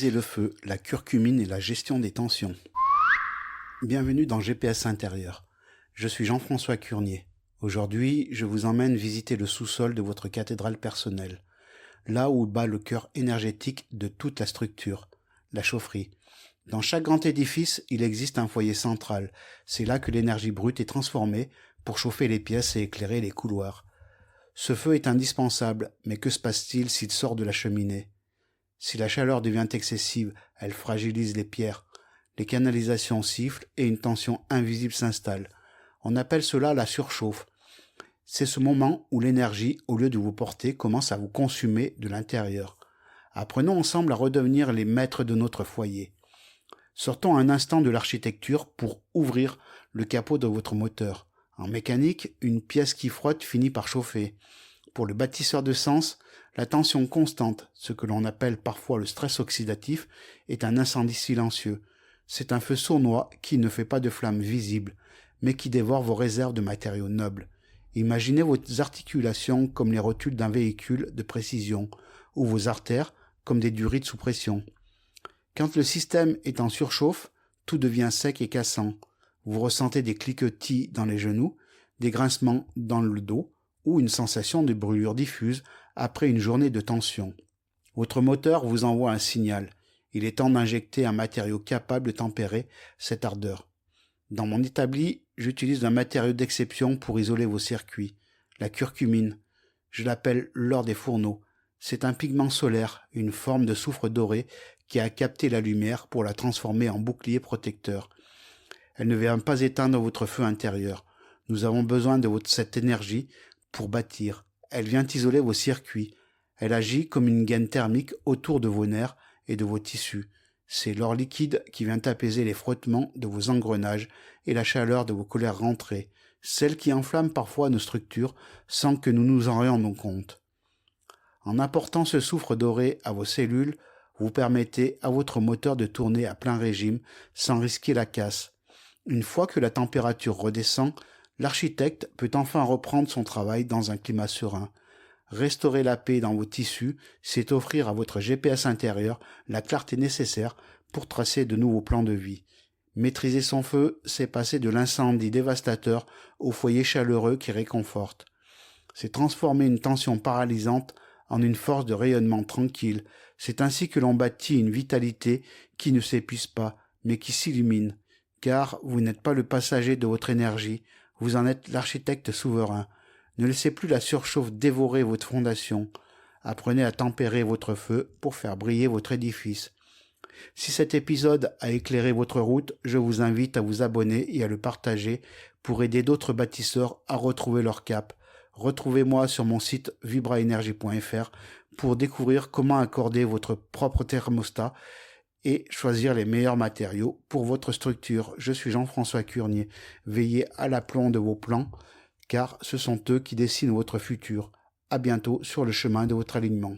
maîtriser le feu, la curcumine et la gestion des tensions. Bienvenue dans GPS intérieur. Je suis Jean-François Curnier. Aujourd'hui, je vous emmène visiter le sous-sol de votre cathédrale personnelle, là où bat le cœur énergétique de toute la structure, la chaufferie. Dans chaque grand édifice, il existe un foyer central. C'est là que l'énergie brute est transformée pour chauffer les pièces et éclairer les couloirs. Ce feu est indispensable, mais que se passe-t-il s'il sort de la cheminée ? Si la chaleur devient excessive, elle fragilise les pierres, les canalisations sifflent et une tension invisible s'installe. On appelle cela la surchauffe. C'est ce moment où l'énergie, au lieu de vous porter, commence à vous consumer de l'intérieur. Apprenons ensemble à redevenir les maîtres de notre foyer. Sortons un instant de l'architecture pour ouvrir le capot de votre moteur. En mécanique, une pièce qui frotte finit par chauffer. Pour le bâtisseur de sens, la tension constante, ce que l'on appelle parfois le stress oxydatif, est un incendie silencieux. C'est un feu sournois qui ne fait pas de flamme visible, mais qui dévore vos réserves de matériaux nobles. Imaginez vos articulations comme les rotules d'un véhicule de précision, ou vos artères comme des durites sous pression. Quand le système est en surchauffe, tout devient sec et cassant. Vous ressentez des cliquetis dans les genoux, des grincements dans le dos, ou une sensation de brûlure diffuse après une journée de tension. Votre moteur vous envoie un signal. Il est temps d'injecter un matériau capable de tempérer cette ardeur. Dans mon établi, j'utilise un matériau d'exception pour isoler vos circuits, la curcumine. Je l'appelle l'or des fourneaux. C'est un pigment solaire, une forme de soufre doré qui a capté la lumière pour la transformer en bouclier protecteur. Elle ne vient pas éteindre votre feu intérieur. Nous avons besoin de cette énergie pour bâtir. Elle vient isoler vos circuits. Elle agit comme une gaine thermique autour de vos nerfs et de vos tissus. C'est l'or liquide qui vient apaiser les frottements de vos engrenages et la chaleur de vos colères rentrées, celle qui enflamme parfois nos structures sans que nous nous en rendions compte. En apportant ce soufre doré à vos cellules, vous permettez à votre moteur de tourner à plein régime sans risquer la casse. Une fois que la température redescend, l'architecte peut enfin reprendre son travail dans un climat serein. Restaurer la paix dans vos tissus, c'est offrir à votre GPS intérieur la clarté nécessaire pour tracer de nouveaux plans de vie. Maîtriser son feu, c'est passer de l'incendie dévastateur au foyer chaleureux qui réconforte. C'est transformer une tension paralysante en une force de rayonnement tranquille. C'est ainsi que l'on bâtit une vitalité qui ne s'épuise pas, mais qui s'illumine. Car vous n'êtes pas le passager de votre énergie, vous en êtes l'architecte souverain. Ne laissez plus la surchauffe dévorer votre fondation. Apprenez à tempérer votre feu pour faire briller votre édifice. Si cet épisode a éclairé votre route, je vous invite à vous abonner et à le partager pour aider d'autres bâtisseurs à retrouver leur cap. Retrouvez-moi sur mon site vibraenergie.fr pour découvrir comment accorder votre propre thermostat et choisir les meilleurs matériaux pour votre structure. Je suis Jean-François Curnier. Veillez à l'aplomb de vos plans, car ce sont eux qui dessinent votre futur. À bientôt sur le chemin de votre alignement.